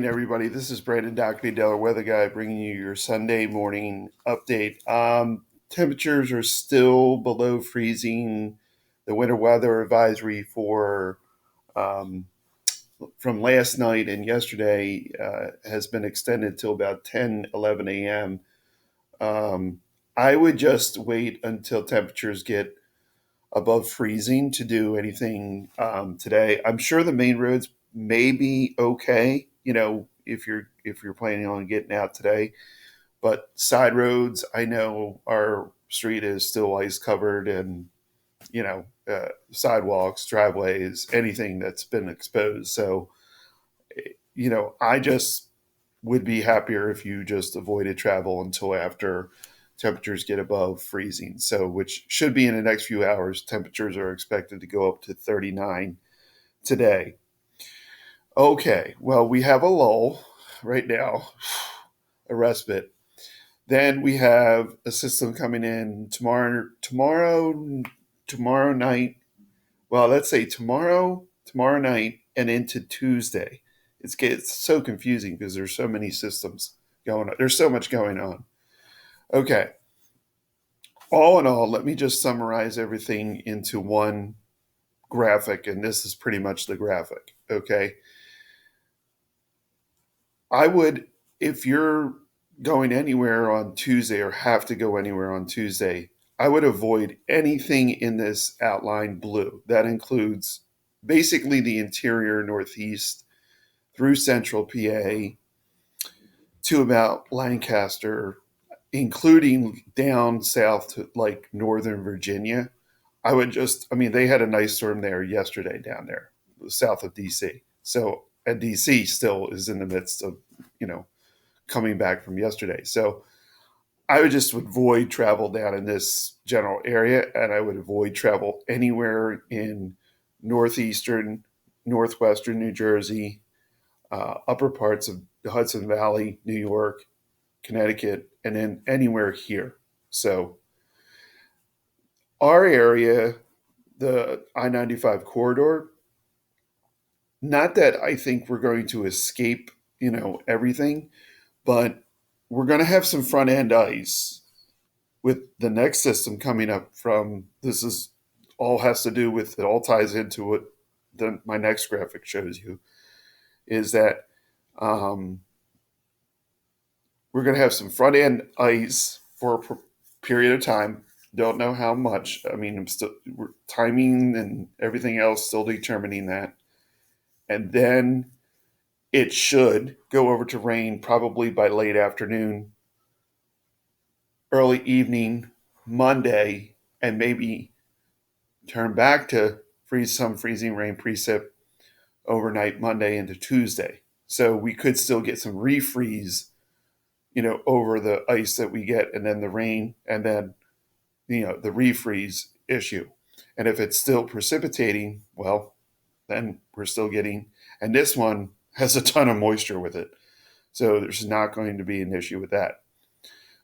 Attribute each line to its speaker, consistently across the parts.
Speaker 1: morning, everybody. This is Brandon Doherty, Delaware Weather Guy, bringing you your Sunday morning update. Temperatures are still below freezing. The winter weather advisory for um, from last night and yesterday has been extended till about 10, 11 a.m. Um, I would just wait until temperatures get above freezing to do anything today. I'm sure the main roads may be okay, if you're planning on getting out today. But side roads, I know our street is still ice covered, and sidewalks, driveways, anything that's been exposed. So, I just would be happier if you just avoided travel until after temperatures get above freezing. So, which should be in the next few hours. Temperatures are expected to go up to 39 today. Okay, well, we have a lull right now, a respite. Then we have a system coming in tomorrow night. Well, let's say tomorrow night, and into Tuesday. It's so confusing because there's so many systems going on. There's so much going on. Okay, all in all, let me just summarize everything into one graphic, and this is pretty much the graphic. Okay, I would, if you're going anywhere on Tuesday or have to go anywhere on Tuesday, I would avoid anything in this outline blue. That includes basically the interior Northeast through central PA to about Lancaster, including down south to like Northern Virginia. They had a nice storm there yesterday down there, south of DC. So, and DC still is in the midst of, you know, coming back from yesterday. So I would just avoid travel down in this general area, and I would avoid travel anywhere in northeastern, northwestern New Jersey, upper parts of the Hudson Valley, New York, Connecticut, and then anywhere here. So our area, the I-95 corridor, not that I think we're going to escape, everything, but we're going to have some front end ice with the next system coming up from this is all has to do with it all ties into what my next graphic shows you is that um, we're going to have some front end ice for a period of time. Don't know how much. I mean, we're timing and everything else still determining that. And then it should go over to rain probably by late afternoon, early evening, Monday, and maybe turn back to some freezing rain precip overnight Monday into Tuesday. So we could still get some refreeze, over the ice that we get, and then the rain, and then the refreeze issue. And if it's still precipitating, well, then we're still getting, and this one has a ton of moisture with it. So there's not going to be an issue with that.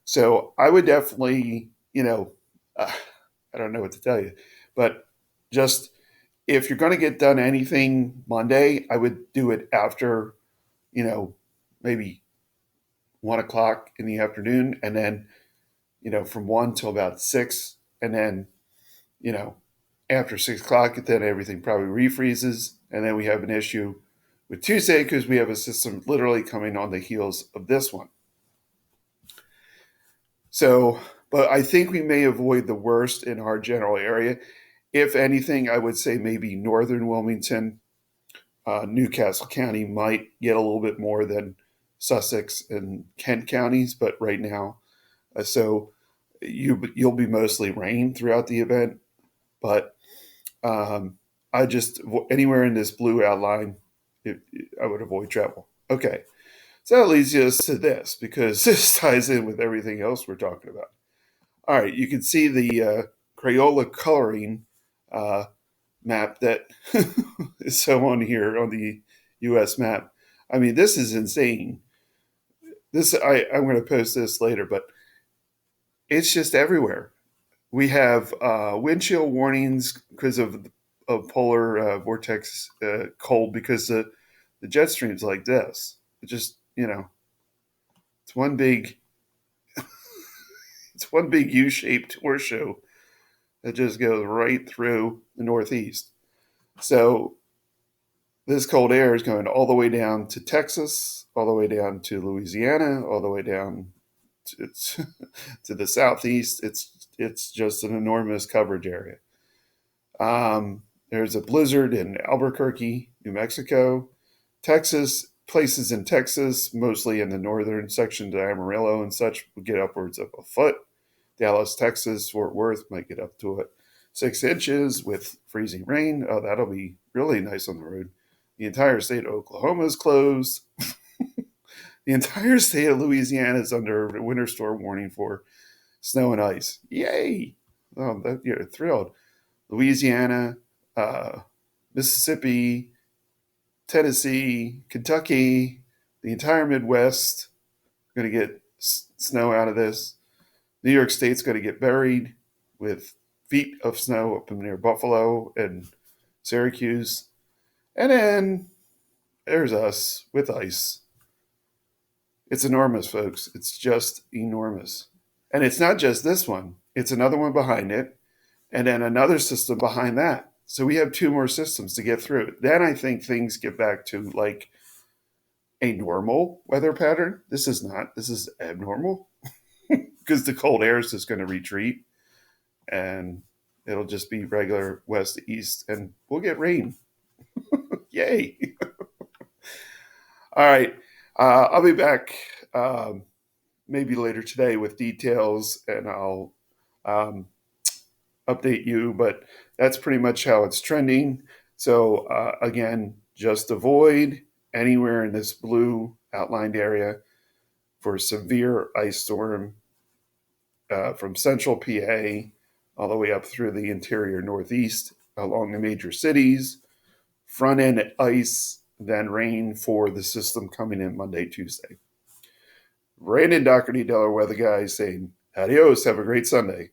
Speaker 1: So I would definitely, I don't know what to tell you, but just if you're going to get done anything Monday, I would do it after, you know, maybe 1 o'clock in the afternoon, and then, from 1 till about 6, and then, you know, after 6 o'clock, then everything probably refreezes, and then we have an issue with Tuesday because we have a system literally coming on the heels of this one. So, but I think we may avoid the worst in our general area. If anything, I would say maybe northern Wilmington, Newcastle County might get a little bit more than Sussex and Kent counties, but right now, so you'll be mostly rain throughout the event. But I just anywhere in this blue outline, I would avoid travel. Okay, so that leads us to this because this ties in with everything else we're talking about. All right, you can see the Crayola coloring uh, map that is so on here on the U.S. map. I mean, this is insane. I'm going to post this later, but it's just everywhere. We have wind chill warnings because of polar vortex cold because the jet streams like this. It just, it's one big it's one big U-shaped horseshoe that just goes right through the Northeast. So this cold air is going all the way down to Texas, all the way down to Louisiana, all the way down to, to the Southeast. It's just an enormous coverage area. There's a blizzard in Albuquerque, New Mexico, Texas. Places in Texas, mostly in the northern section to Amarillo and such, will get upwards of a foot. Dallas, Texas, Fort Worth might get up to 6 inches with freezing rain. Oh, that'll be really nice on the road. The entire state of Oklahoma is closed. The entire state of Louisiana is under a winter storm warning for snow and ice. Yay! Oh, you're thrilled. Louisiana, Mississippi, Tennessee, Kentucky, the entire Midwest are going to get snow out of this. New York State's going to get buried with feet of snow up near Buffalo and Syracuse. And then there's us with ice. It's enormous, folks. It's just enormous. And it's not just this one, it's another one behind it, and then another system behind that. So we have two more systems to get through. Then I think things get back to like a normal weather pattern. This is not, this is abnormal because the cold air is just going to retreat and it'll just be regular west to east and we'll get rain. Yay. All right. I'll be back maybe later today with details and I'll update you, but that's pretty much how it's trending. So again, just avoid anywhere in this blue outlined area for severe ice storm from central PA all the way up through the interior Northeast along the major cities. Front end ice, then rain for the system coming in Monday, Tuesday. Brandon Doherty, Delaware Weather Guy, saying adios. Have a great Sunday.